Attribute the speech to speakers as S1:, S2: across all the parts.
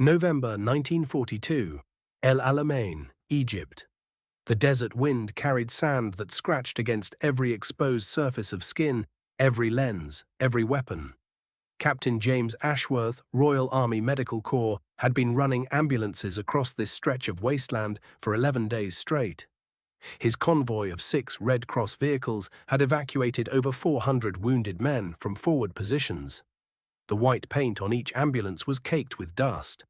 S1: November 1942, El Alamein, Egypt. The desert wind carried sand that scratched against every exposed surface of skin, every lens, every weapon. Captain James Ashworth, Royal Army Medical Corps, had been running ambulances across this stretch of wasteland for 11 days straight. His convoy of 6 Red Cross vehicles had evacuated over 400 wounded men from forward positions. The white paint on each ambulance was caked with dust.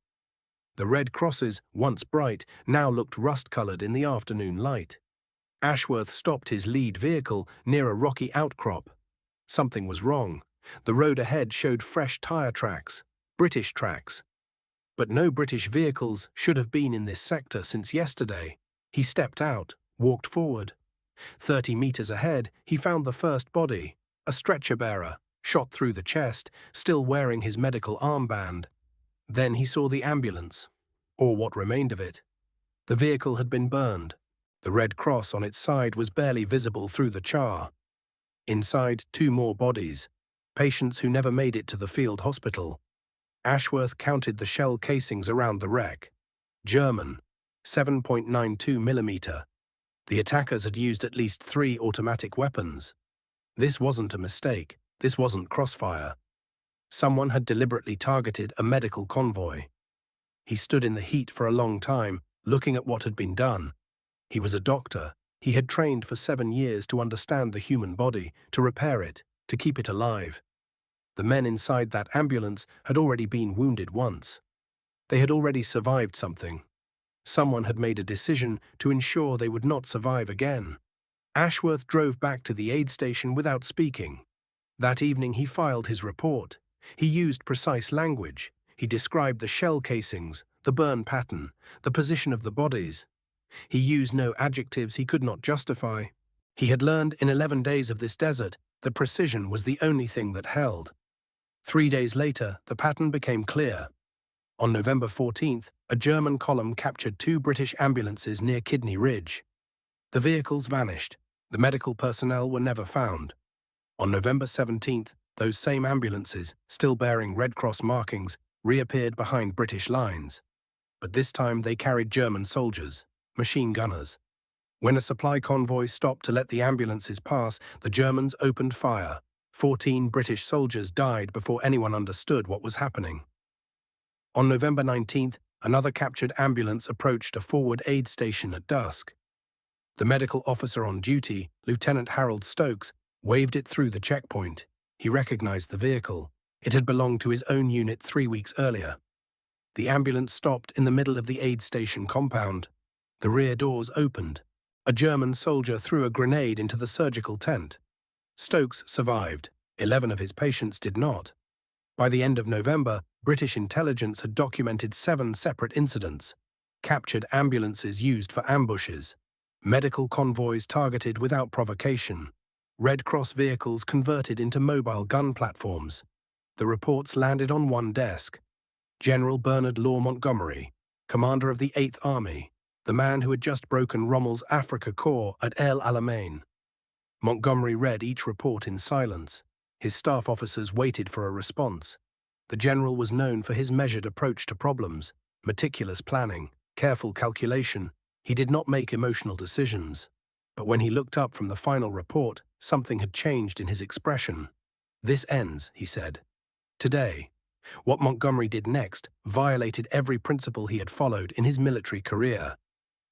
S1: The red crosses, once bright, now looked rust-colored in the afternoon light. Ashworth stopped his lead vehicle near a rocky outcrop. Something was wrong. The road ahead showed fresh tire tracks, British tracks. But no British vehicles should have been in this sector since yesterday. He stepped out, walked forward. 30 meters ahead, he found the first body, a stretcher-bearer, shot through the chest, still wearing his medical armband. Then he saw the ambulance, or what remained of it. The vehicle had been burned. The red cross on its side was barely visible through the char. Inside, 2 more bodies, patients who never made it to the field hospital. Ashworth counted the shell casings around the wreck. German, 7.92 millimeter. The attackers had used at least 3 automatic weapons. This wasn't a mistake. This wasn't crossfire. Someone had deliberately targeted a medical convoy. He stood in the heat for a long time, looking at what had been done. He was a doctor. He had trained for 7 years to understand the human body, to repair it, to keep it alive. The men inside that ambulance had already been wounded once. They had already survived something. Someone had made a decision to ensure they would not survive again. Ashworth drove back to the aid station without speaking. That evening he filed his report. He used precise language. He described the shell casings, the burn pattern, the position of the bodies. He used no adjectives he could not justify. He had learned in 11 days of this desert that precision was the only thing that held. 3 days later, the pattern became clear. On November 14th, a German column captured 2 British ambulances near Kidney Ridge. The vehicles vanished. The medical personnel were never found. On November 17th, those same ambulances, still bearing Red Cross markings, reappeared behind British lines. But this time they carried German soldiers, machine gunners. When a supply convoy stopped to let the ambulances pass, the Germans opened fire. 14 British soldiers died before anyone understood what was happening. On November 19th, another captured ambulance approached a forward aid station at dusk. The medical officer on duty, Lieutenant Harold Stokes, waved it through the checkpoint. He recognized the vehicle. It had belonged to his own unit 3 weeks earlier. The ambulance stopped in the middle of the aid station compound. The rear doors opened. A German soldier threw a grenade into the surgical tent. Stokes survived. 11 of his patients did not. By the end of November, British intelligence had documented 7 separate incidents. Captured ambulances used for ambushes. Medical convoys targeted without provocation. Red Cross vehicles converted into mobile gun platforms. The reports landed on one desk. General Bernard Law Montgomery, commander of the 8th Army, the man who had just broken Rommel's Africa Corps at El Alamein. Montgomery read each report in silence. His staff officers waited for a response. The general was known for his measured approach to problems, meticulous planning, careful calculation. He did not make emotional decisions. But when he looked up from the final report, something had changed in his expression. "This ends," he said. "Today." What Montgomery did next violated every principle he had followed in his military career.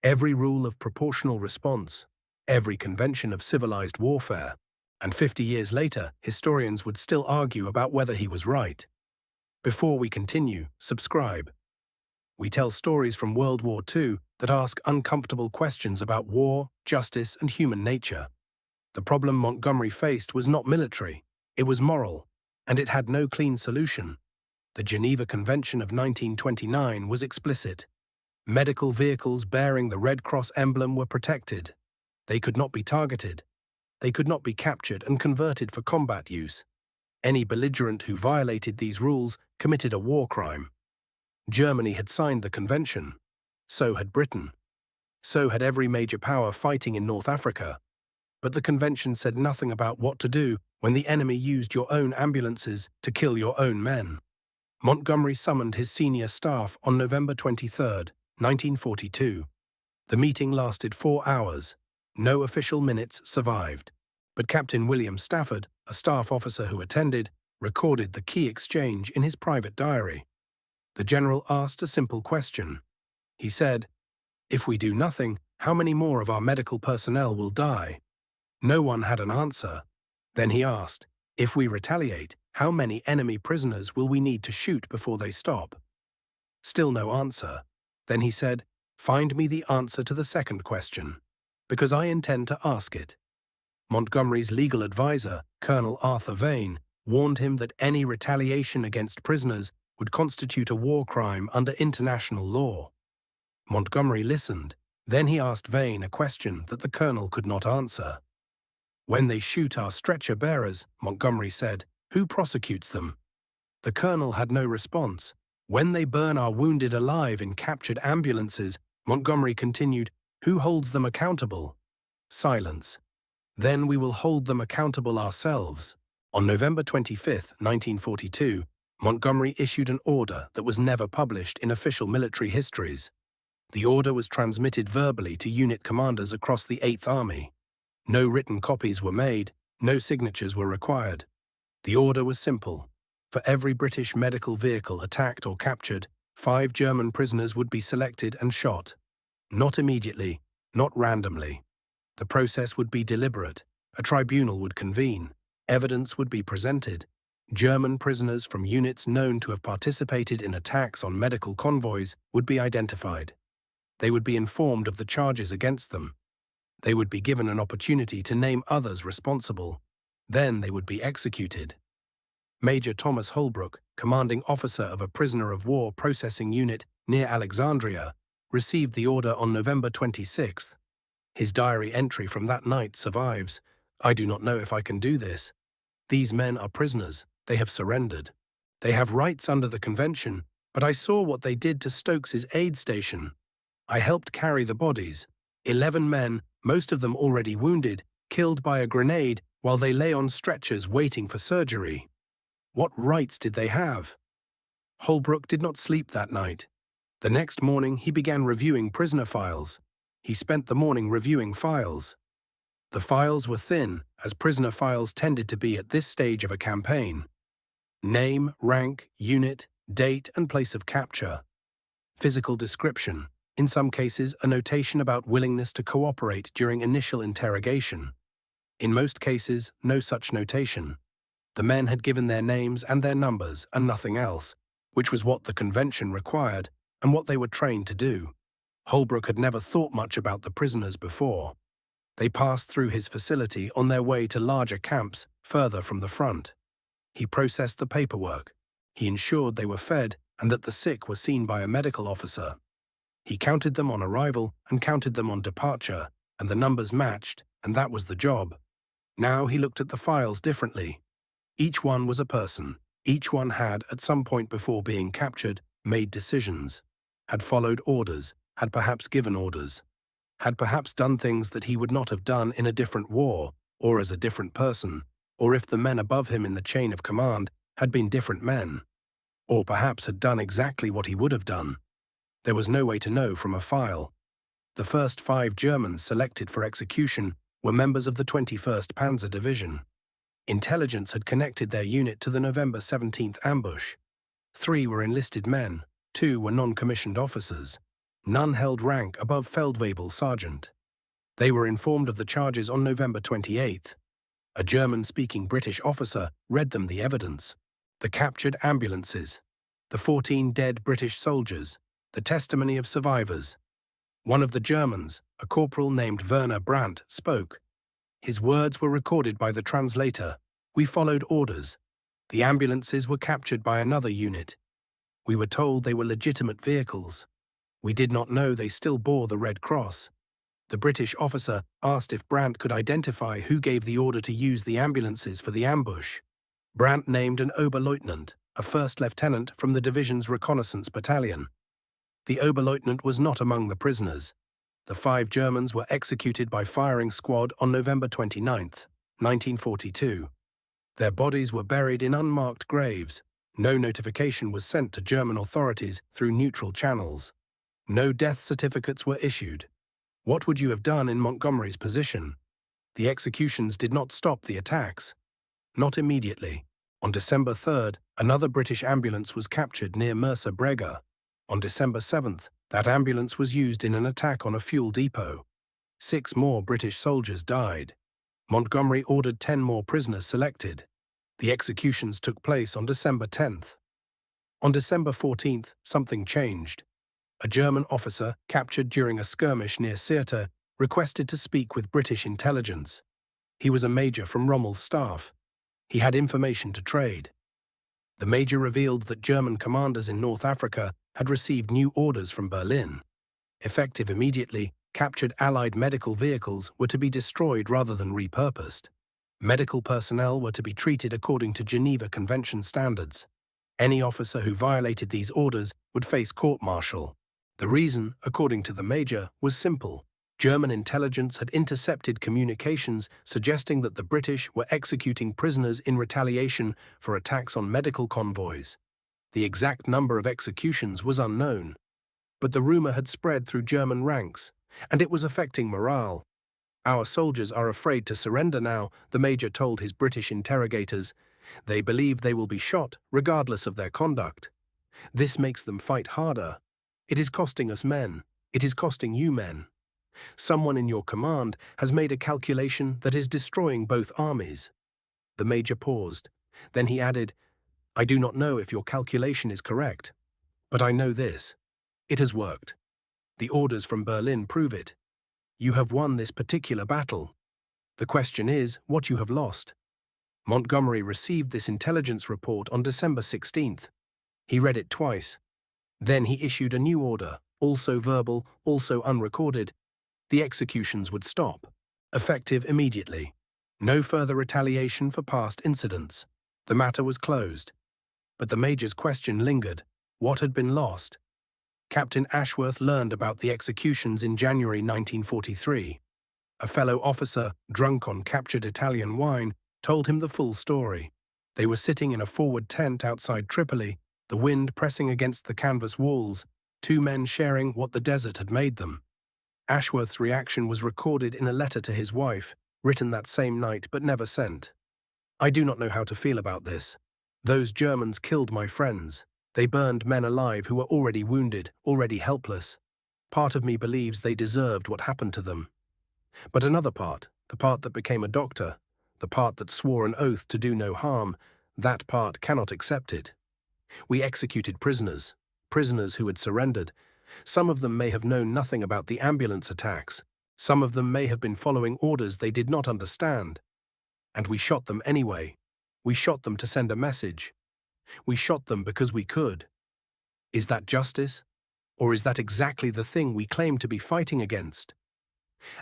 S1: Every rule of proportional response, every convention of civilized warfare. And 50 years later, historians would still argue about whether he was right. Before we continue, subscribe. We tell stories from World War II that ask uncomfortable questions about war, justice, and human nature. The problem Montgomery faced was not military, it was moral, and it had no clean solution. The Geneva Convention of 1929 was explicit. Medical vehicles bearing the Red Cross emblem were protected. They could not be targeted. They could not be captured and converted for combat use. Any belligerent who violated these rules committed a war crime. Germany had signed the convention. So had Britain. So had every major power fighting in North Africa. But the convention said nothing about what to do when the enemy used your own ambulances to kill your own men. Montgomery summoned his senior staff on November 23, 1942. The meeting lasted 4 hours. No official minutes survived. But Captain William Stafford, a staff officer who attended, recorded the key exchange in his private diary. The general asked a simple question. He said, "If we do nothing, how many more of our medical personnel will die?" No one had an answer. Then he asked, "If we retaliate, how many enemy prisoners will we need to shoot before they stop?" Still no answer. Then he said, "Find me the answer to the second question, because I intend to ask it." Montgomery's legal advisor, Colonel Arthur Vane, warned him that any retaliation against prisoners would constitute a war crime under international law. Montgomery listened. Then he asked Vane a question that the colonel could not answer. "When they shoot our stretcher-bearers," Montgomery said, "who prosecutes them?" The colonel had no response. "When they burn our wounded alive in captured ambulances," Montgomery continued, "who holds them accountable?" Silence. "Then we will hold them accountable ourselves." On November 25, 1942, Montgomery issued an order that was never published in official military histories. The order was transmitted verbally to unit commanders across the 8th Army. No written copies were made, no signatures were required. The order was simple. For every British medical vehicle attacked or captured, 5 German prisoners would be selected and shot. Not immediately, not randomly. The process would be deliberate. A tribunal would convene. Evidence would be presented. German prisoners from units known to have participated in attacks on medical convoys would be identified. They would be informed of the charges against them. They would be given an opportunity to name others responsible. Then they would be executed. Major Thomas Holbrook, commanding officer of a prisoner of war processing unit near Alexandria, received the order on November 26th. His diary entry from that night survives. "I do not know if I can do this. These men are prisoners. They have surrendered. They have rights under the convention, but I saw what they did to Stokes's aid station. I helped carry the bodies. 11 men, most of them already wounded, killed by a grenade while they lay on stretchers waiting for surgery. What rights did they have?" Holbrook did not sleep that night. The next morning he began reviewing prisoner files. He spent the morning reviewing files. The files were thin, as prisoner files tended to be at this stage of a campaign. Name, rank, unit, date and place of capture. Physical description. In some cases, a notation about willingness to cooperate during initial interrogation. In most cases, no such notation. The men had given their names and their numbers and nothing else, which was what the convention required and what they were trained to do. Holbrook had never thought much about the prisoners before. They passed through his facility on their way to larger camps further from the front. He processed the paperwork. He ensured they were fed and that the sick were seen by a medical officer. He counted them on arrival and counted them on departure, and the numbers matched, and that was the job. Now he looked at the files differently. Each one was a person. Each one had, at some point before being captured, made decisions, had followed orders, had perhaps given orders, had perhaps done things that he would not have done in a different war, or as a different person, or if the men above him in the chain of command had been different men, or perhaps had done exactly what he would have done. There was no way to know from a file. The first 5 Germans selected for execution were members of the 21st Panzer Division. Intelligence had connected their unit to the November 17th ambush. 3 were enlisted men, 2 were non-commissioned officers. None held rank above Feldwebel sergeant. They were informed of the charges on November 28th. A German-speaking British officer read them the evidence. The captured ambulances, the 14 dead British soldiers, the testimony of survivors. One of the Germans, a corporal named Werner Brandt, spoke. His words were recorded by the translator. "We followed orders. The ambulances were captured by another unit. We were told they were legitimate vehicles. We did not know they still bore the Red Cross." The British officer asked if Brandt could identify who gave the order to use the ambulances for the ambush. Brandt named an Oberleutnant, a first lieutenant from the division's reconnaissance battalion. The Oberleutnant was not among the prisoners. The 5 Germans were executed by firing squad on November 29, 1942. Their bodies were buried in unmarked graves. No notification was sent to German authorities through neutral channels. No death certificates were issued. What would you have done in Montgomery's position? The executions did not stop the attacks. Not immediately. On December 3rd, another British ambulance was captured near Mercer Brega. On December 7th, that ambulance was used in an attack on a fuel depot. 6 more British soldiers died. Montgomery ordered 10 more prisoners selected. The executions took place on December 10th. On December 14th, something changed. A German officer, captured during a skirmish near Sirte, requested to speak with British intelligence. He was a major from Rommel's staff. He had information to trade. The major revealed that German commanders in North Africa had received new orders from Berlin. Effective immediately, captured Allied medical vehicles were to be destroyed rather than repurposed. Medical personnel were to be treated according to Geneva Convention standards. Any officer who violated these orders would face court-martial. The reason, according to the major, was simple. German intelligence had intercepted communications suggesting that the British were executing prisoners in retaliation for attacks on medical convoys. The exact number of executions was unknown, but the rumor had spread through German ranks, and it was affecting morale. Our soldiers are afraid to surrender now, the major told his British interrogators. They believe they will be shot, regardless of their conduct. This makes them fight harder. It is costing us men. It is costing you men. Someone in your command has made a calculation that is destroying both armies. The major paused. Then he added, I do not know if your calculation is correct, but I know this. It has worked. The orders from Berlin prove it. You have won this particular battle. The question is what you have lost. Montgomery received this intelligence report on December 16th. He read it twice. Then he issued a new order, also verbal, also unrecorded. The executions would stop, effective immediately. No further retaliation for past incidents. The matter was closed. But the major's question lingered. What had been lost? Captain Ashworth learned about the executions in January 1943. A fellow officer, drunk on captured Italian wine, told him the full story. They were sitting in a forward tent outside Tripoli, the wind pressing against the canvas walls, 2 men sharing what the desert had made them. Ashworth's reaction was recorded in a letter to his wife, written that same night but never sent. I do not know how to feel about this. Those Germans killed my friends. They burned men alive who were already wounded, already helpless. Part of me believes they deserved what happened to them. But another part, the part that became a doctor, the part that swore an oath to do no harm, that part cannot accept it. We executed prisoners who had surrendered. Some of them may have known nothing about the ambulance attacks. Some of them may have been following orders they did not understand. And we shot them anyway. We shot them to send a message. We shot them because we could. Is that justice? Or is that exactly the thing we claim to be fighting against?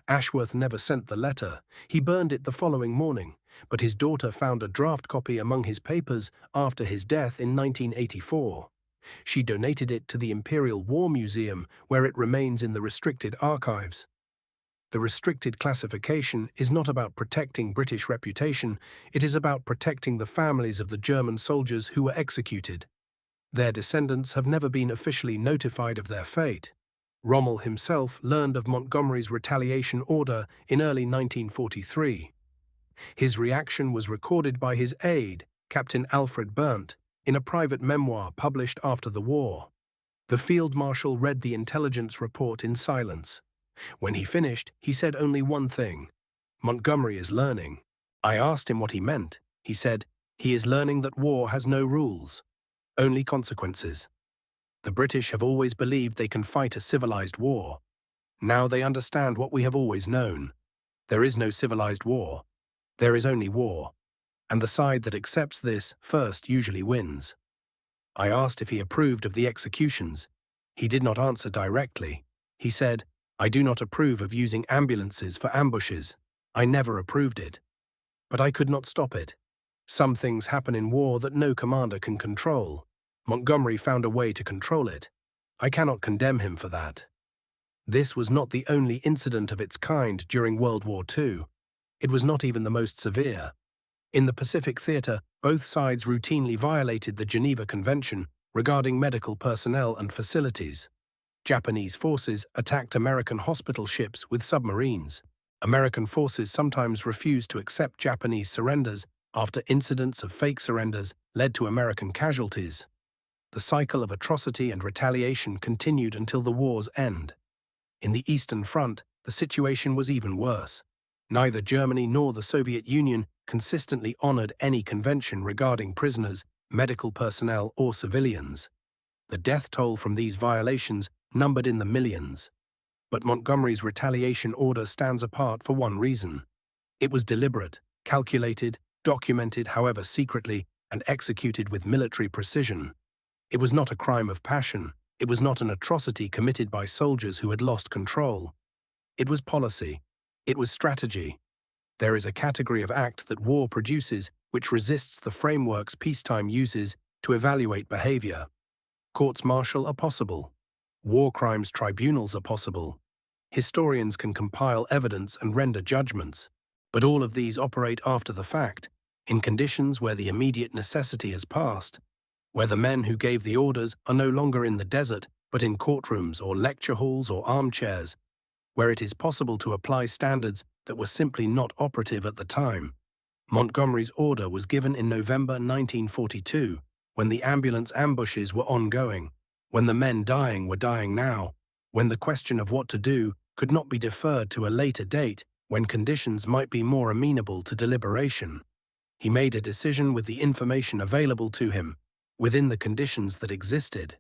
S1: Ashworth never sent the letter. He burned it the following morning, but his daughter found a draft copy among his papers after his death in 1984. She donated it to the Imperial War Museum, where it remains in the restricted archives. The restricted classification is not about protecting British reputation, it is about protecting the families of the German soldiers who were executed. Their descendants have never been officially notified of their fate. Rommel himself learned of Montgomery's retaliation order in early 1943. His reaction was recorded by his aide, Captain Alfred Berndt, in a private memoir published after the war. The Field Marshal read the intelligence report in silence. When he finished, he said only one thing: Montgomery is learning. I asked him what he meant. He said, he is learning that war has no rules, only consequences. The British have always believed they can fight a civilized war. Now they understand what we have always known. There is no civilized war. There is only war. And the side that accepts this first usually wins. I asked if he approved of the executions. He did not answer directly. He said, I do not approve of using ambulances for ambushes. I never approved it. But I could not stop it. Some things happen in war that no commander can control. Montgomery found a way to control it. I cannot condemn him for that. This was not the only incident of its kind during World War II. It was not even the most severe. In the Pacific Theater, both sides routinely violated the Geneva Convention regarding medical personnel and facilities. Japanese forces attacked American hospital ships with submarines. American forces sometimes refused to accept Japanese surrenders after incidents of fake surrenders led to American casualties. The cycle of atrocity and retaliation continued until the war's end. In the Eastern Front, the situation was even worse. Neither Germany nor the Soviet Union consistently honored any convention regarding prisoners, medical personnel, or civilians. The death toll from these violations numbered in the millions. But Montgomery's retaliation order stands apart for one reason. It was deliberate, calculated, documented, however secretly, and executed with military precision. It was not a crime of passion. It was not an atrocity committed by soldiers who had lost control. It was policy. It was strategy. There is a category of act that war produces which resists the frameworks peacetime uses to evaluate behavior. Courts-martial are possible. War crimes tribunals are possible. Historians can compile evidence and render judgments, but all of these operate after the fact, in conditions where the immediate necessity has passed, where the men who gave the orders are no longer in the desert, but in courtrooms or lecture halls or armchairs, where it is possible to apply standards that were simply not operative at the time. Montgomery's order was given in November 1942, when the ambulance ambushes were ongoing, when the men dying were dying now, when the question of what to do could not be deferred to a later date, when conditions might be more amenable to deliberation. He made a decision with the information available to him, within the conditions that existed.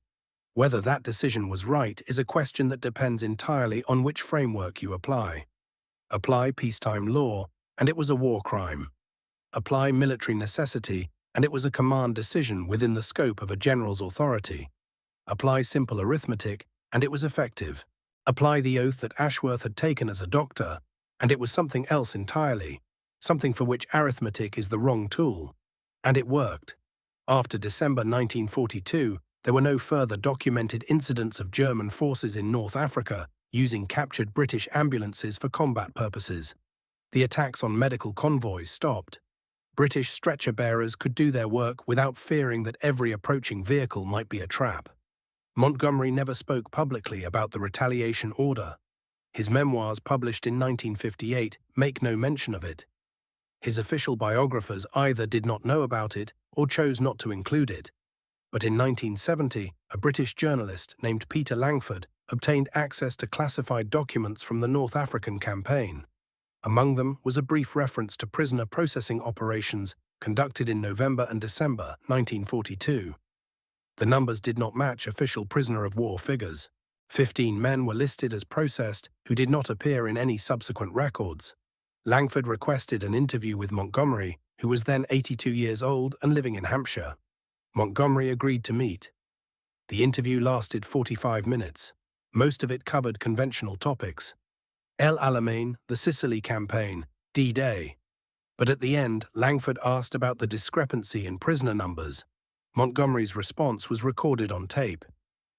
S1: Whether that decision was right is a question that depends entirely on which framework you apply. Apply peacetime law, and it was a war crime. Apply military necessity, and it was a command decision within the scope of a general's authority. Apply simple arithmetic, and it was effective. Apply the oath that Ashworth had taken as a doctor, and it was something else entirely, something for which arithmetic is the wrong tool. And it worked. After December 1942, there were no further documented incidents of German forces in North Africa using captured British ambulances for combat purposes. The attacks on medical convoys stopped. British stretcher-bearers could do their work without fearing that every approaching vehicle might be a trap. Montgomery never spoke publicly about the retaliation order. His memoirs, published in 1958, make no mention of it. His official biographers either did not know about it or chose not to include it. But in 1970, a British journalist named Peter Langford obtained access to classified documents from the North African campaign. Among them was a brief reference to prisoner processing operations conducted in November and December 1942. The numbers did not match official prisoner of war figures. 15 men were listed as processed who did not appear in any subsequent records. Langford requested an interview with Montgomery, who was then 82 years old and living in Hampshire. Montgomery agreed to meet. The interview lasted 45 minutes. Most of it covered conventional topics. El Alamein, the Sicily campaign, D-Day. But at the end, Langford asked about the discrepancy in prisoner numbers. Montgomery's response was recorded on tape.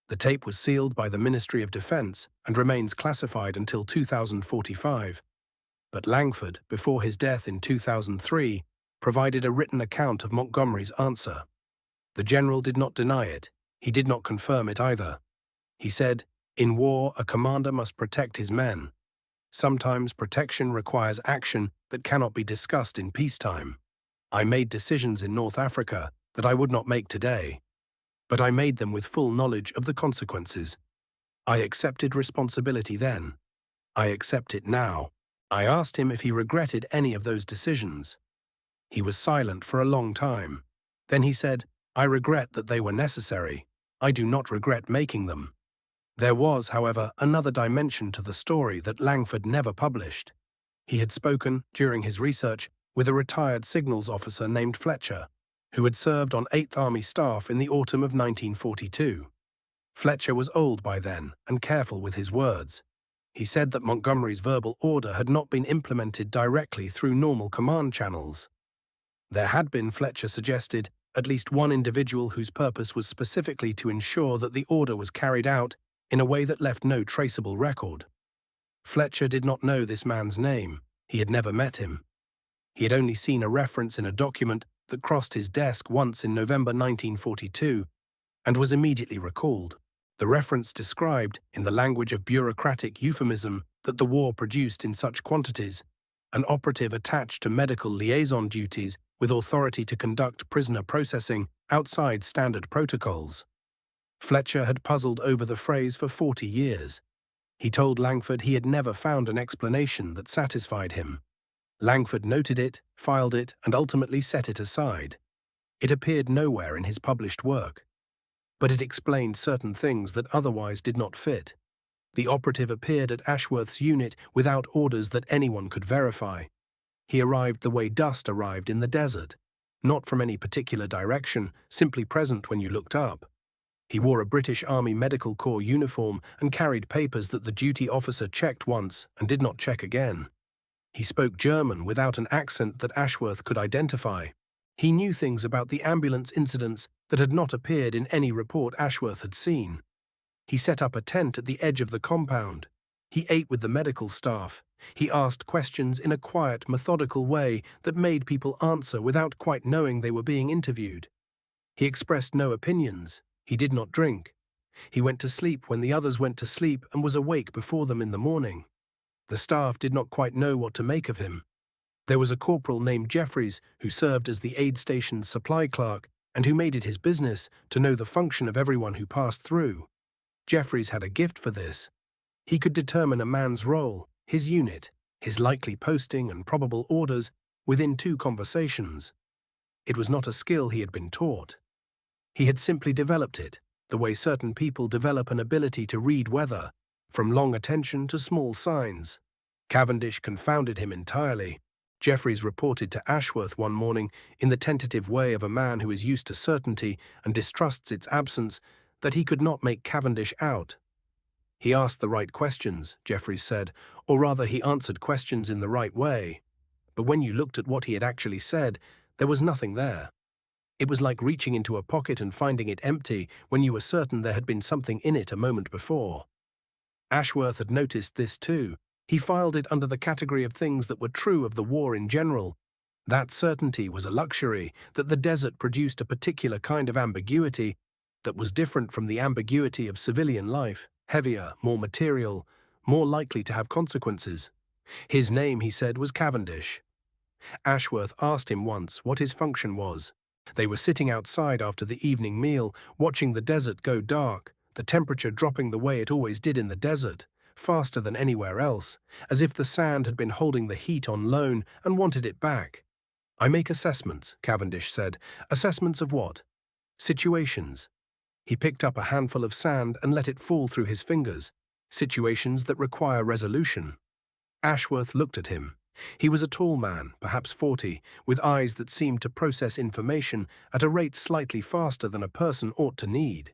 S1: The tape was sealed by the Ministry of Defense and remains classified until 2045. But Langford, before his death in 2003, provided a written account of Montgomery's answer. The general did not deny it. He did not confirm it either. He said, "In war, a commander must protect his men. Sometimes protection requires action that cannot be discussed in peacetime. I made decisions in North Africa that I would not make today. But I made them with full knowledge of the consequences. I accepted responsibility then. I accept it now." I asked him if he regretted any of those decisions. He was silent for a long time. Then he said, "I regret that they were necessary. I do not regret making them." There was, however, another dimension to the story that Langford never published. He had spoken, during his research, with a retired signals officer named Fletcher, who had served on 8th Army staff in the autumn of 1942. Fletcher was old by then and careful with his words. He said that Montgomery's verbal order had not been implemented directly through normal command channels. There had been, Fletcher suggested, at least one individual whose purpose was specifically to ensure that the order was carried out in a way that left no traceable record. Fletcher did not know this man's name. He had never met him. He had only seen a reference in a document that crossed his desk once in November 1942 and was immediately recalled. The reference described, in the language of bureaucratic euphemism, that the war produced in such quantities, an operative attached to medical liaison duties with authority to conduct prisoner processing outside standard protocols. Fletcher had puzzled over the phrase for 40 years. He told Langford he had never found an explanation that satisfied him. Langford noted it, filed it, and ultimately set it aside. It appeared nowhere in his published work. But it explained certain things that otherwise did not fit. The operative appeared at Ashworth's unit without orders that anyone could verify. He arrived the way dust arrived in the desert, not from any particular direction, simply present when you looked up. He wore a British Army Medical Corps uniform and carried papers that the duty officer checked once and did not check again. He spoke German without an accent that Ashworth could identify. He knew things about the ambulance incidents that had not appeared in any report Ashworth had seen. He set up a tent at the edge of the compound. He ate with the medical staff. He asked questions in a quiet, methodical way that made people answer without quite knowing they were being interviewed. He expressed no opinions. He did not drink. He went to sleep when the others went to sleep and was awake before them in the morning. The staff did not quite know what to make of him. There was a corporal named Jeffries who served as the aid station's supply clerk and who made it his business to know the function of everyone who passed through. Jeffries had a gift for this. He could determine a man's role, his unit, his likely posting and probable orders within 2 conversations. It was not a skill he had been taught. He had simply developed it, the way certain people develop an ability to read weather, from long attention to small signs. Cavendish confounded him entirely. Jeffries reported to Ashworth one morning, in the tentative way of a man who is used to certainty and distrusts its absence, that he could not make Cavendish out. He asked the right questions, Jeffries said, or rather he answered questions in the right way. But when you looked at what he had actually said, there was nothing there. It was like reaching into a pocket and finding it empty when you were certain there had been something in it a moment before. Ashworth had noticed this too. He filed it under the category of things that were true of the war in general. That certainty was a luxury, that the desert produced a particular kind of ambiguity that was different from the ambiguity of civilian life, heavier, more material, more likely to have consequences. His name, he said, was Cavendish. Ashworth asked him once what his function was. They were sitting outside after the evening meal, watching the desert go dark, the temperature dropping the way it always did in the desert, faster than anywhere else, as if the sand had been holding the heat on loan and wanted it back. "I make assessments," Cavendish said. "Assessments of what?" "Situations." He picked up a handful of sand and let it fall through his fingers. "Situations that require resolution." Ashworth looked at him. He was a tall man, perhaps 40, with eyes that seemed to process information at a rate slightly faster than a person ought to need.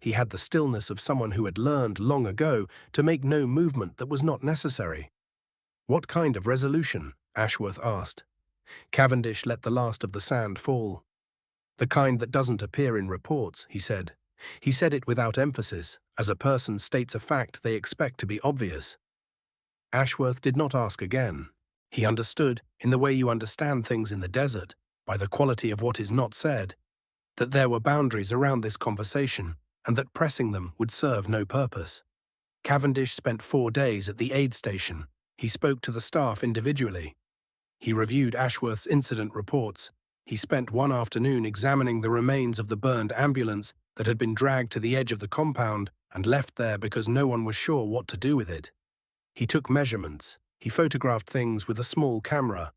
S1: He had the stillness of someone who had learned long ago to make no movement that was not necessary. "What kind of resolution?" Ashworth asked. Cavendish let the last of the sand fall. "The kind that doesn't appear in reports," he said. He said it without emphasis, as a person states a fact they expect to be obvious. Ashworth did not ask again. He understood, in the way you understand things in the desert, by the quality of what is not said, that there were boundaries around this conversation, and that pressing them would serve no purpose. Cavendish spent 4 days at the aid station. He spoke to the staff individually. He reviewed Ashworth's incident reports. He spent one afternoon examining the remains of the burned ambulance that had been dragged to the edge of the compound and left there because no one was sure what to do with it. He took measurements. He photographed things with a small camera.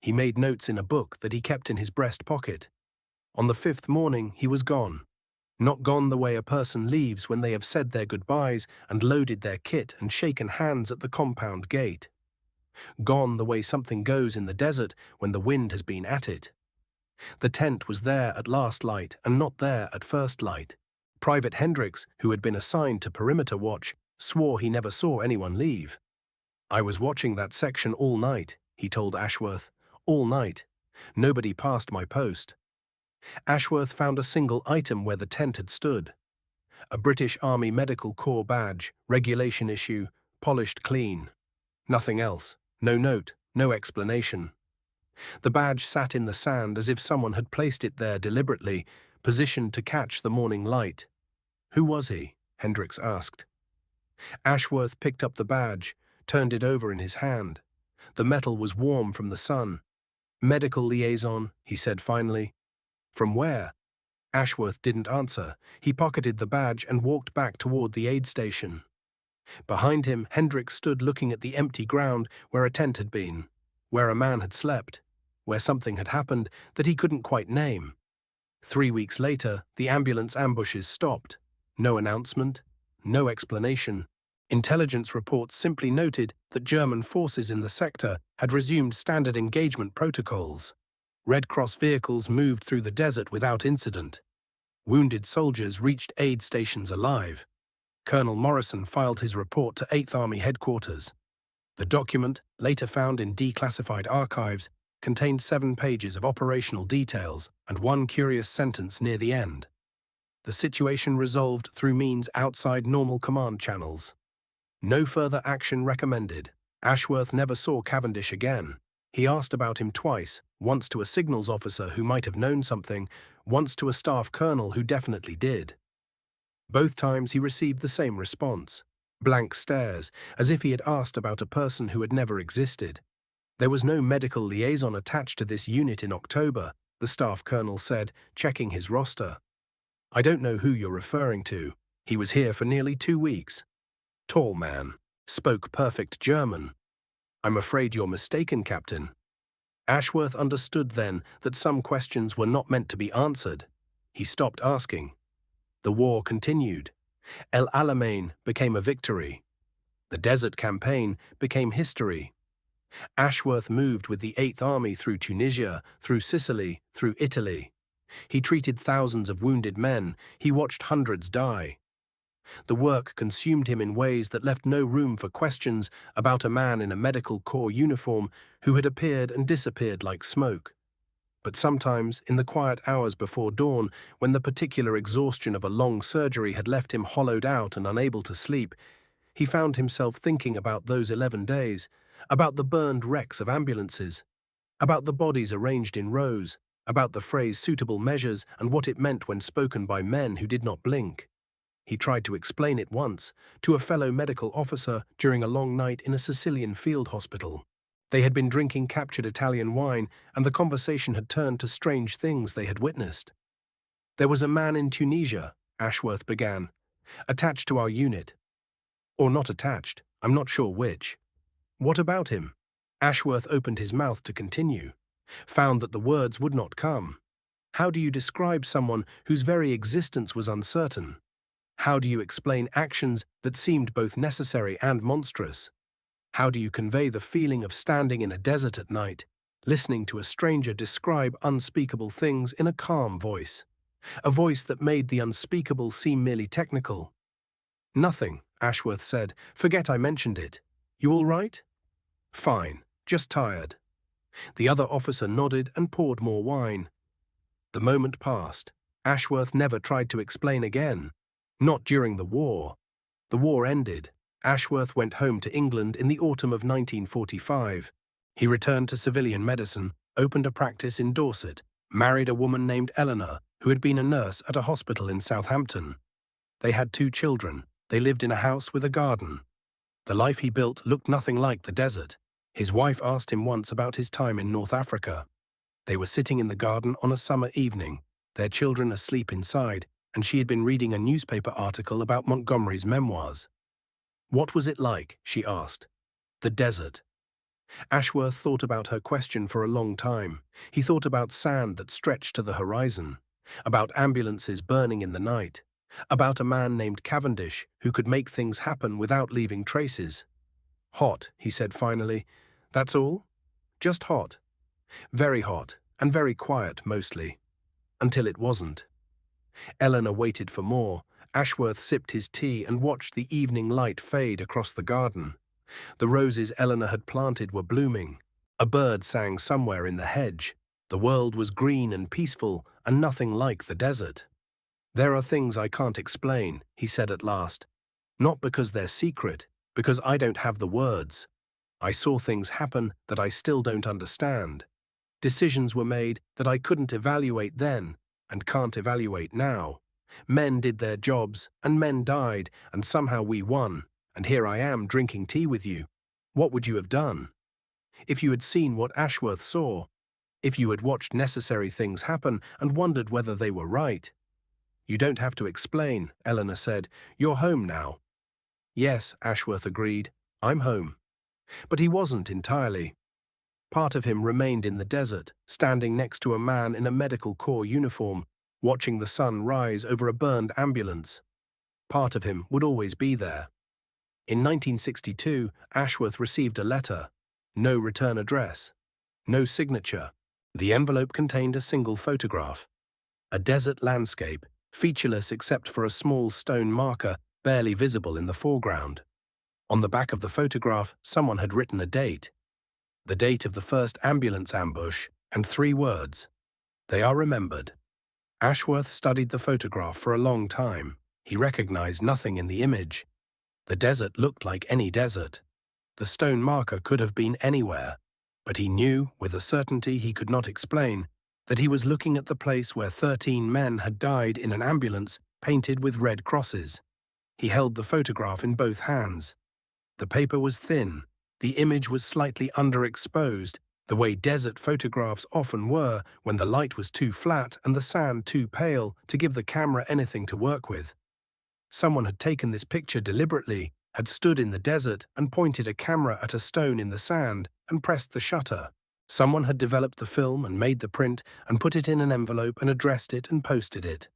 S1: He made notes in a book that he kept in his breast pocket. On the 5th morning, he was gone. Not gone the way a person leaves when they have said their goodbyes and loaded their kit and shaken hands at the compound gate. Gone the way something goes in the desert when the wind has been at it. The tent was there at last light and not there at first light. Private Hendricks, who had been assigned to perimeter watch, swore he never saw anyone leave. "I was watching that section all night," he told Ashworth. "All night. Nobody passed my post." Ashworth found a single item where the tent had stood. A British Army Medical Corps badge, regulation issue, polished clean. Nothing else. No note, no explanation. The badge sat in the sand as if someone had placed it there deliberately, positioned to catch the morning light. "Who was he?" Hendricks asked. Ashworth picked up the badge, turned it over in his hand. The metal was warm from the sun. "Medical liaison," he said finally. "From where?" Ashworth didn't answer. He pocketed the badge and walked back toward the aid station. Behind him, Hendricks stood looking at the empty ground where a tent had been, where a man had slept, where something had happened that he couldn't quite name. 3 weeks later, the ambulance ambushes stopped. No announcement, no explanation. Intelligence reports simply noted that German forces in the sector had resumed standard engagement protocols. Red Cross vehicles moved through the desert without incident. Wounded soldiers reached aid stations alive. Colonel Morrison filed his report to 8th Army headquarters. The document, later found in declassified archives, contained 7 pages of operational details and one curious sentence near the end. The situation resolved through means outside normal command channels. No further action recommended. Ashworth never saw Cavendish again. He asked about him twice, once to a signals officer who might have known something, once to a staff colonel who definitely did. Both times he received the same response: blank stares, as if he had asked about a person who had never existed. There was no medical liaison attached to this unit in October, the staff colonel said, checking his roster. "I don't know who you're referring to. He was here for nearly 2 weeks. Tall man. Spoke perfect German." "I'm afraid you're mistaken, Captain." Ashworth understood then that some questions were not meant to be answered. He stopped asking. The war continued. El Alamein became a victory. The desert campaign became history. Ashworth moved with the 8th Army through Tunisia, through Sicily, through Italy. He treated thousands of wounded men. He watched hundreds die. The work consumed him in ways that left no room for questions about a man in a medical corps uniform who had appeared and disappeared like smoke. But sometimes, in the quiet hours before dawn, when the particular exhaustion of a long surgery had left him hollowed out and unable to sleep, he found himself thinking about those 11 days, about the burned wrecks of ambulances, about the bodies arranged in rows, about the phrase "suitable measures" and what it meant when spoken by men who did not blink. He tried to explain it once, to a fellow medical officer during a long night in a Sicilian field hospital. They had been drinking captured Italian wine, and the conversation had turned to strange things they had witnessed. "There was a man in Tunisia," Ashworth began, "attached to our unit. Or not attached, I'm not sure which." "What about him?" Ashworth opened his mouth to continue, found that the words would not come. How do you describe someone whose very existence was uncertain? How do you explain actions that seemed both necessary and monstrous? How do you convey the feeling of standing in a desert at night, listening to a stranger describe unspeakable things in a calm voice, a voice that made the unspeakable seem merely technical? "Nothing," Ashworth said. "Forget I mentioned it. You all right?" "Fine, just tired." The other officer nodded and poured more wine. The moment passed. Ashworth never tried to explain again. Not during the war. The war ended. Ashworth went home to England in the autumn of 1945. He returned to civilian medicine, opened a practice in Dorset, married a woman named Eleanor, who had been a nurse at a hospital in Southampton. They had 2 children. They lived in a house with a garden. The life he built looked nothing like the desert. His wife asked him once about his time in North Africa. They were sitting in the garden on a summer evening, their children asleep inside, and she had been reading a newspaper article about Montgomery's memoirs. "What was it like?" she asked. "The desert." Ashworth thought about her question for a long time. He thought about sand that stretched to the horizon, about ambulances burning in the night, about a man named Cavendish who could make things happen without leaving traces. "Hot," he said finally. "That's all?" "Just hot. Very hot, and very quiet mostly. Until it wasn't." Eleanor waited for more. Ashworth sipped his tea and watched the evening light fade across the garden. The roses Eleanor had planted were blooming. A bird sang somewhere in the hedge. The world was green and peaceful, and nothing like the desert. "There are things I can't explain," he said at last. "Not because they're secret, because I don't have the words. I saw things happen that I still don't understand." Decisions were made that I couldn't evaluate then and can't evaluate now. Men did their jobs, and men died, and somehow we won, and here I am drinking tea with you. What would you have done? If you had seen what Ashworth saw, if you had watched necessary things happen and wondered whether they were right. You don't have to explain, Eleanor said. You're home now. Yes, Ashworth agreed. I'm home. But he wasn't entirely. Part of him remained in the desert, standing next to a man in a medical corps uniform, watching the sun rise over a burned ambulance. Part of him would always be there. In 1962, Ashworth received a letter. No return address. No signature. The envelope contained a single photograph. A desert landscape, featureless except for a small stone marker barely visible in the foreground. On the back of the photograph, someone had written a date. The date of the first ambulance ambush, and 3 words. They are remembered. Ashworth studied the photograph for a long time. He recognized nothing in the image. The desert looked like any desert. The stone marker could have been anywhere, but he knew, with a certainty he could not explain, that he was looking at the place where 13 men had died in an ambulance painted with red crosses. He held the photograph in both hands. The paper was thin. The image was slightly underexposed, the way desert photographs often were when the light was too flat and the sand too pale to give the camera anything to work with. Someone had taken this picture deliberately, had stood in the desert and pointed a camera at a stone in the sand and pressed the shutter. Someone had developed the film and made the print and put it in an envelope and addressed it and posted it.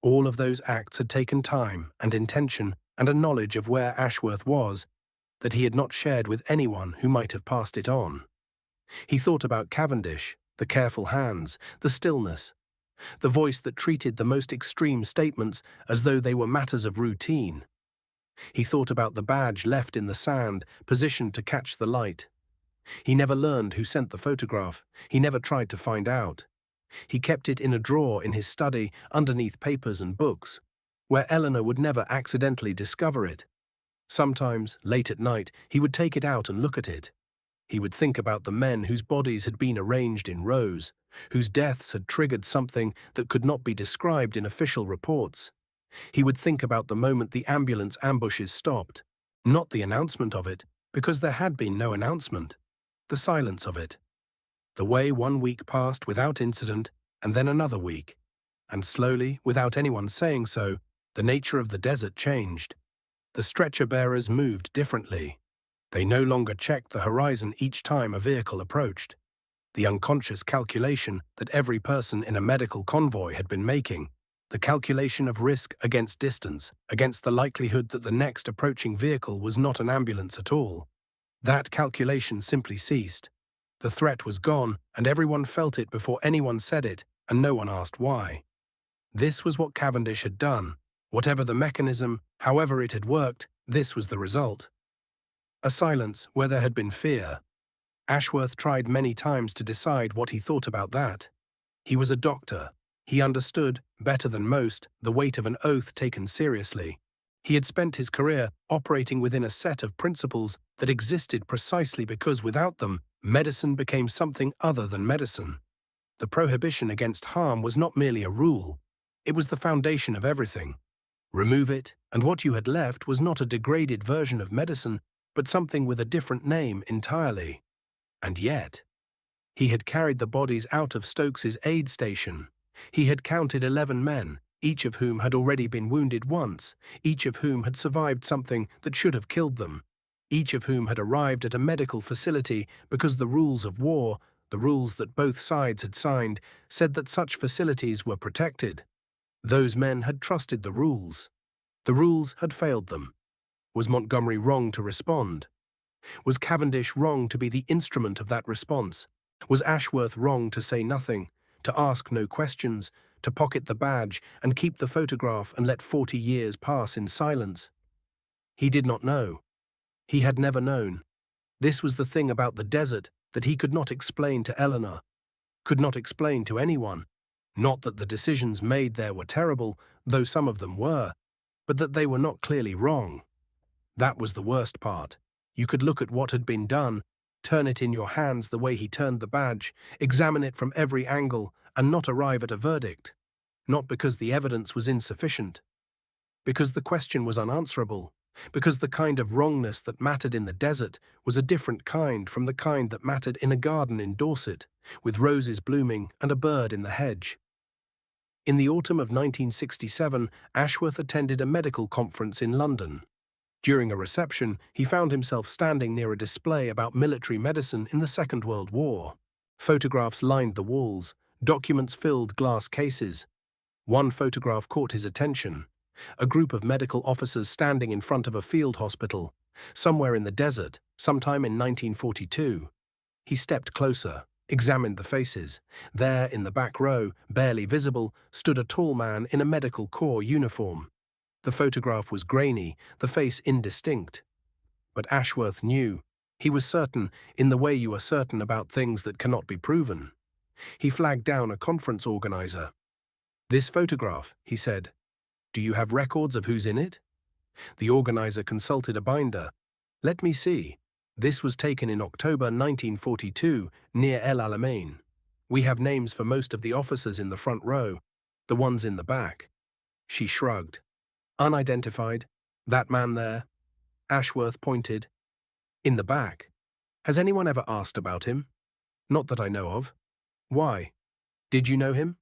S1: All of those acts had taken time and intention and a knowledge of where Ashworth was that he had not shared with anyone who might have passed it on. He thought about Cavendish, the careful hands, the stillness, the voice that treated the most extreme statements as though they were matters of routine. He thought about the badge left in the sand, positioned to catch the light. He never learned who sent the photograph. He never tried to find out. He kept it in a drawer in his study, underneath papers and books, where Eleanor would never accidentally discover it. Sometimes, late at night, he would take it out and look at it. He would think about the men whose bodies had been arranged in rows, whose deaths had triggered something that could not be described in official reports. He would think about the moment the ambulance ambushes stopped, not the announcement of it, because there had been no announcement, the silence of it. The way 1 week passed without incident, and then another week. And slowly, without anyone saying so, the nature of the desert changed. The stretcher-bearers moved differently. They no longer checked the horizon each time a vehicle approached. The unconscious calculation that every person in a medical convoy had been making, the calculation of risk against distance, against the likelihood that the next approaching vehicle was not an ambulance at all, that calculation simply ceased. The threat was gone, and everyone felt it before anyone said it, and no one asked why. This was what Cavendish had done. Whatever the mechanism, however it had worked, this was the result. A silence where there had been fear. Ashworth tried many times to decide what he thought about that. He was a doctor. He understood, better than most, the weight of an oath taken seriously. He had spent his career operating within a set of principles that existed precisely because without them, medicine became something other than medicine. The prohibition against harm was not merely a rule. It was the foundation of everything. Remove it, and what you had left was not a degraded version of medicine, but something with a different name entirely. And yet, he had carried the bodies out of Stokes's aid station. He had counted 11 men, each of whom had already been wounded once, each of whom had survived something that should have killed them, each of whom had arrived at a medical facility because the rules of war, the rules that both sides had signed, said that such facilities were protected. Those men had trusted the rules. The rules had failed them. Was Montgomery wrong to respond? Was Cavendish wrong to be the instrument of that response? Was Ashworth wrong to say nothing, to ask no questions, to pocket the badge and keep the photograph and let 40 years pass in silence? He did not know. He had never known. This was the thing about the desert that he could not explain to Eleanor, could not explain to anyone. Not that the decisions made there were terrible, though some of them were, but that they were not clearly wrong. That was the worst part. You could look at what had been done, turn it in your hands the way he turned the badge, examine it from every angle, and not arrive at a verdict. Not because the evidence was insufficient, because the question was unanswerable, because the kind of wrongness that mattered in the desert was a different kind from the kind that mattered in a garden in Dorset, with roses blooming and a bird in the hedge. In the autumn of 1967, Ashworth attended a medical conference in London. During a reception, he found himself standing near a display about military medicine in the Second World War. Photographs lined the walls, documents filled glass cases. One photograph caught his attention. A group of medical officers standing in front of a field hospital, somewhere in the desert, sometime in 1942. He stepped closer, examined the faces. There, in the back row, barely visible, stood a tall man in a medical corps uniform. The photograph was grainy, the face indistinct. But Ashworth knew. He was certain, in the way you are certain about things that cannot be proven. He flagged down a conference organizer. "This photograph," he said. "Do you have records of who's in it?" The organizer consulted a binder. "Let me see. This was taken in October 1942, near El Alamein. We have names for most of the officers in the front row, the ones in the back." She shrugged. "Unidentified. That man there." Ashworth pointed. "In the back. Has anyone ever asked about him?" "Not that I know of." "Why? Did you know him?"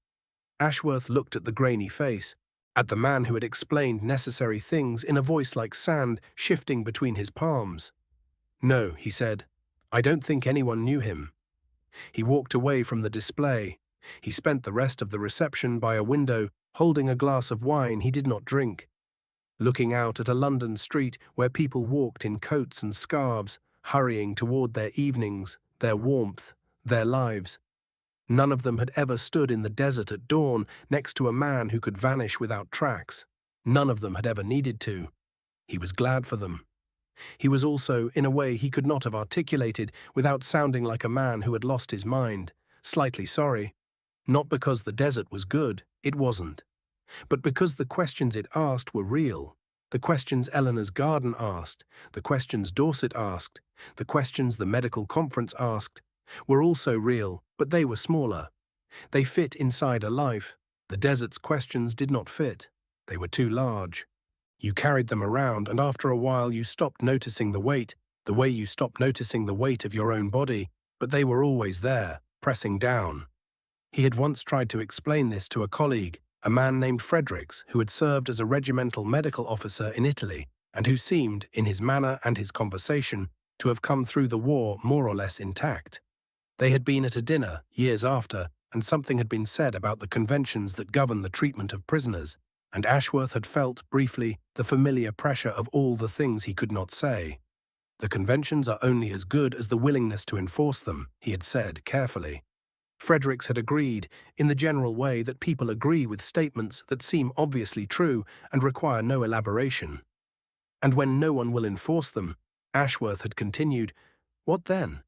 S1: Ashworth looked at the grainy face, at the man who had explained necessary things in a voice like sand shifting between his palms. "No," he said. "I don't think anyone knew him." He walked away from the display. He spent the rest of the reception by a window, holding a glass of wine he did not drink, looking out at a London street where people walked in coats and scarves, hurrying toward their evenings, their warmth, their lives. None of them had ever stood in the desert at dawn next to a man who could vanish without tracks. None of them had ever needed to. He was glad for them. He was also, in a way he could not have articulated without sounding like a man who had lost his mind, slightly sorry. Not because the desert was good, it wasn't. But because the questions it asked were real. The questions Eleanor's garden asked, the questions Dorset asked, the questions the medical conference asked, were also real, but they were smaller. They fit inside a life. The desert's questions did not fit. They were too large. You carried them around, and after a while you stopped noticing the weight, the way you stopped noticing the weight of your own body, but they were always there, pressing down. He had once tried to explain this to a colleague, a man named Fredericks, who had served as a regimental medical officer in Italy, and who seemed, in his manner and his conversation, to have come through the war more or less intact. They had been at a dinner, years after, and something had been said about the conventions that govern the treatment of prisoners, and Ashworth had felt, briefly, the familiar pressure of all the things he could not say. "The conventions are only as good as the willingness to enforce them," he had said carefully. Fredericks had agreed, in the general way that people agree with statements that seem obviously true and require no elaboration. And when no one will enforce them, Ashworth had continued, "What then?"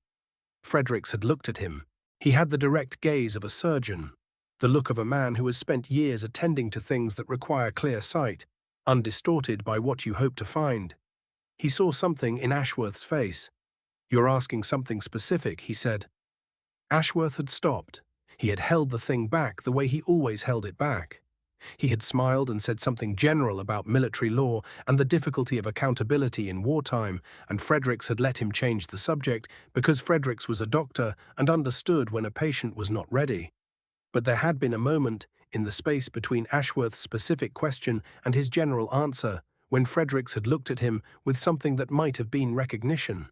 S1: Fredericks had looked at him. He had the direct gaze of a surgeon, the look of a man who has spent years attending to things that require clear sight, undistorted by what you hope to find. He saw something in Ashworth's face. "You're asking something specific," he said. Ashworth had stopped. He had held the thing back the way he always held it back. He had smiled and said something general about military law and the difficulty of accountability in wartime, and Fredericks had let him change the subject because Fredericks was a doctor and understood when a patient was not ready. But there had been a moment, in the space between Ashworth's specific question and his general answer, when Fredericks had looked at him with something that might have been recognition.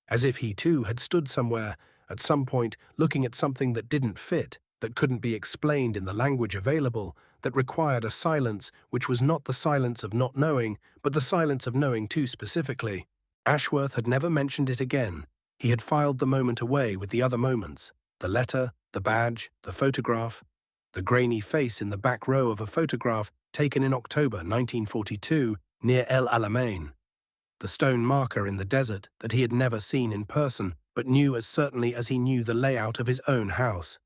S1: As if he too had stood somewhere, at some point, looking at something that didn't fit, that couldn't be explained in the language available, that required a silence which was not the silence of not knowing, but the silence of knowing too specifically. Ashworth had never mentioned it again. He had filed the moment away with the other moments, the letter, the badge, the photograph, the grainy face in the back row of a photograph taken in October 1942 near El Alamein, the stone marker in the desert that he had never seen in person, but knew as certainly as he knew the layout of his own house.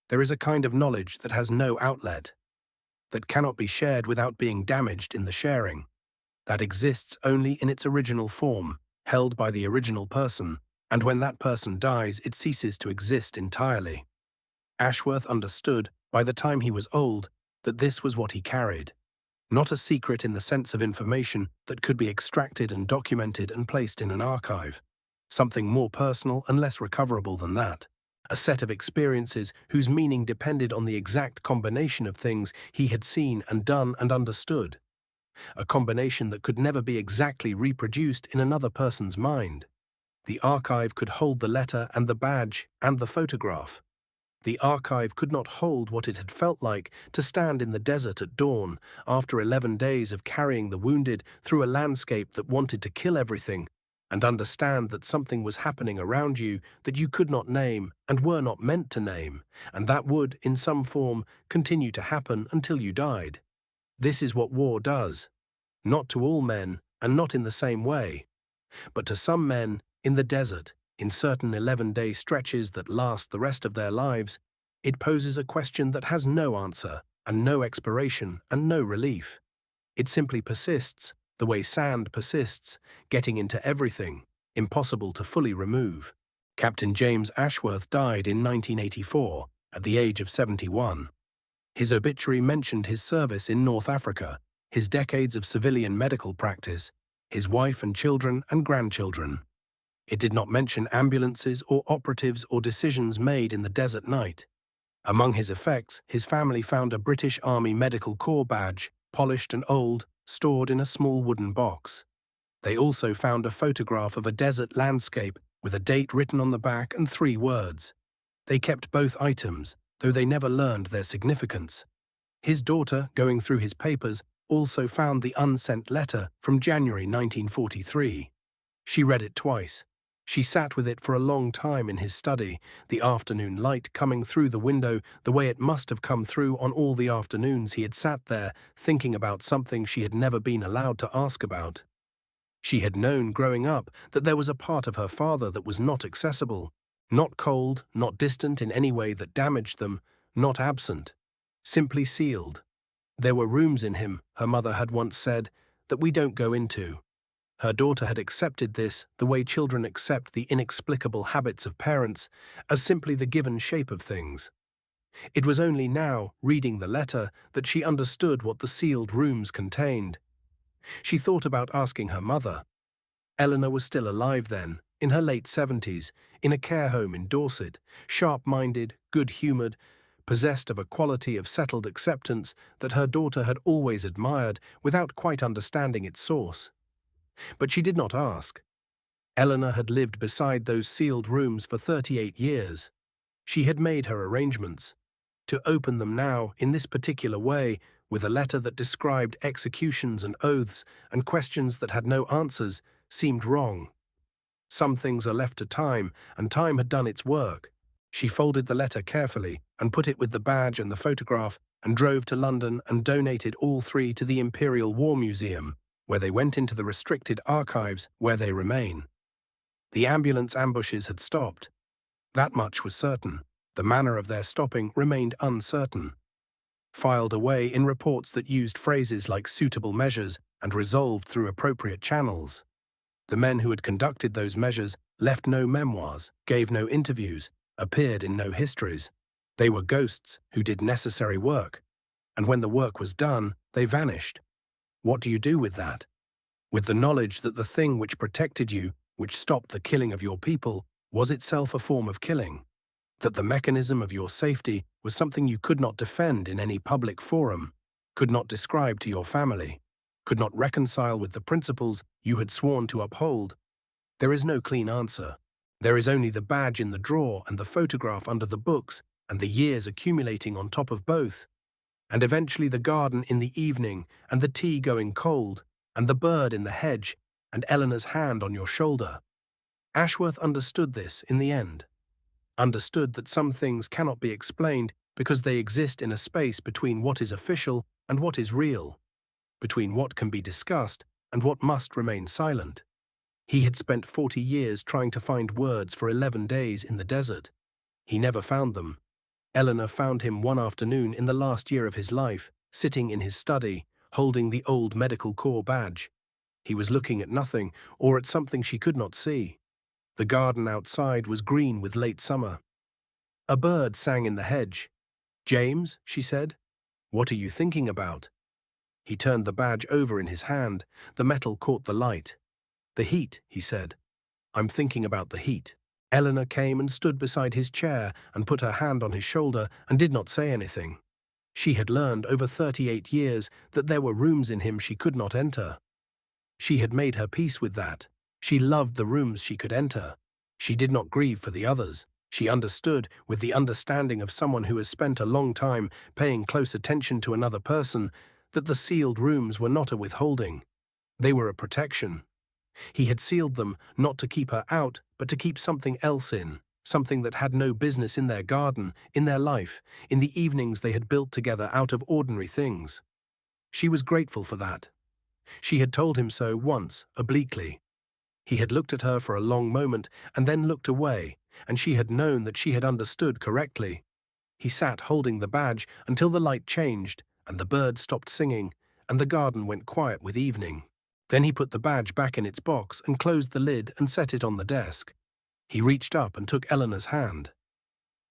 S1: There is a kind of knowledge that has no outlet, that cannot be shared without being damaged in the sharing, that exists only in its original form, held by the original person, And when that person dies, it ceases to exist entirely. Ashworth understood, by the time he was old, that this was what he carried. Not a secret in the sense of information that could be extracted and documented and placed in an archive. Something more personal and less recoverable than that. A set of experiences whose meaning depended on the exact combination of things he had seen and done and understood. A combination that could never be exactly reproduced in another person's mind. The archive could hold the letter and the badge and the photograph. The archive could not hold what it had felt like to stand in the desert at dawn after 11 days of carrying the wounded through a landscape that wanted to kill everything, and understand that something was happening around you that you could not name and were not meant to name, and that would, in some form, continue to happen until you died. This is what war does. Not to all men, and not in the same way. But to some men, in the desert, in certain 11-day stretches that last the rest of their lives, it poses a question that has no answer, and no expiration, and no relief. It simply persists, the way sand persists, getting into everything, impossible to fully remove. Captain James Ashworth died in 1984, at the age of 71. His obituary mentioned his service in North Africa, his decades of civilian medical practice, his wife and children and grandchildren. It did not mention ambulances or operatives or decisions made in the desert night. Among his effects, his family found a British Army Medical Corps badge, polished and old, stored in a small wooden box. They also found a photograph of a desert landscape with a date written on the back and 3 words. They kept both items, though they never learned their significance. His daughter, going through his papers, also found the unsent letter from January 1943. She read it twice. She sat with it for a long time in his study, the afternoon light coming through the window the way it must have come through on all the afternoons he had sat there, thinking about something she had never been allowed to ask about. She had known growing up that there was a part of her father that was not accessible, not cold, not distant in any way that damaged them, not absent, simply sealed. There were rooms in him, her mother had once said, that we don't go into. Her daughter had accepted this, the way children accept the inexplicable habits of parents, as simply the given shape of things. It was only now, reading the letter, that she understood what the sealed rooms contained. She thought about asking her mother. Eleanor was still alive then, in her late 70s, in a care home in Dorset, sharp-minded, good-humoured, possessed of a quality of settled acceptance that her daughter had always admired without quite understanding its source. But she did not ask. Eleanor had lived beside those sealed rooms for 38 years. She had made her arrangements. To open them now, in this particular way, with a letter that described executions and oaths and questions that had no answers, seemed wrong. Some things are left to time, and time had done its work. She folded the letter carefully and put it with the badge and the photograph and drove to London and donated all 3 to the Imperial War Museum, where they went into the restricted archives where they remain. The ambulance ambushes had stopped. That much was certain. The manner of their stopping remained uncertain. Filed away in reports that used phrases like suitable measures and resolved through appropriate channels. The men who had conducted those measures left no memoirs, gave no interviews, appeared in no histories. They were ghosts who did necessary work, and when the work was done, they vanished. What do you do with that? With the knowledge that the thing which protected you, which stopped the killing of your people, was itself a form of killing. That the mechanism of your safety was something you could not defend in any public forum, could not describe to your family, could not reconcile with the principles you had sworn to uphold. There is no clean answer. There is only the badge in the drawer and the photograph under the books and the years accumulating on top of both. And eventually the garden in the evening, and the tea going cold, and the bird in the hedge, and Eleanor's hand on your shoulder. Ashworth understood this in the end. Understood that some things cannot be explained because they exist in a space between what is official and what is real, between what can be discussed and what must remain silent. He had spent 40 years trying to find words for 11 days in the desert. He never found them. Eleanor found him one afternoon in the last year of his life, sitting in his study, holding the old Medical Corps badge. He was looking at nothing, or at something she could not see. The garden outside was green with late summer. A bird sang in the hedge. "James," she said, "what are you thinking about?" He turned the badge over in his hand. The metal caught the light. "The heat," he said. "I'm thinking about the heat." Eleanor came and stood beside his chair and put her hand on his shoulder and did not say anything. She had learned over 38 years that there were rooms in him she could not enter. She had made her peace with that. She loved the rooms she could enter. She did not grieve for the others. She understood, with the understanding of someone who has spent a long time paying close attention to another person, that the sealed rooms were not a withholding. They were a protection. He had sealed them not to keep her out, but to keep something else in, something that had no business in their garden, in their life, in the evenings they had built together out of ordinary things. She was grateful for that. She had told him so once, obliquely. He had looked at her for a long moment and then looked away, and she had known that she had understood correctly. He sat holding the badge until the light changed, and the birds stopped singing, and the garden went quiet with evening. Then he put the badge back in its box and closed the lid and set it on the desk. He reached up and took Eleanor's hand.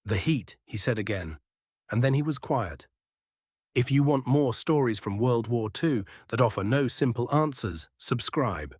S1: "The heat," he said again, and then he was quiet. If you want more stories from World War II that offer no simple answers, subscribe.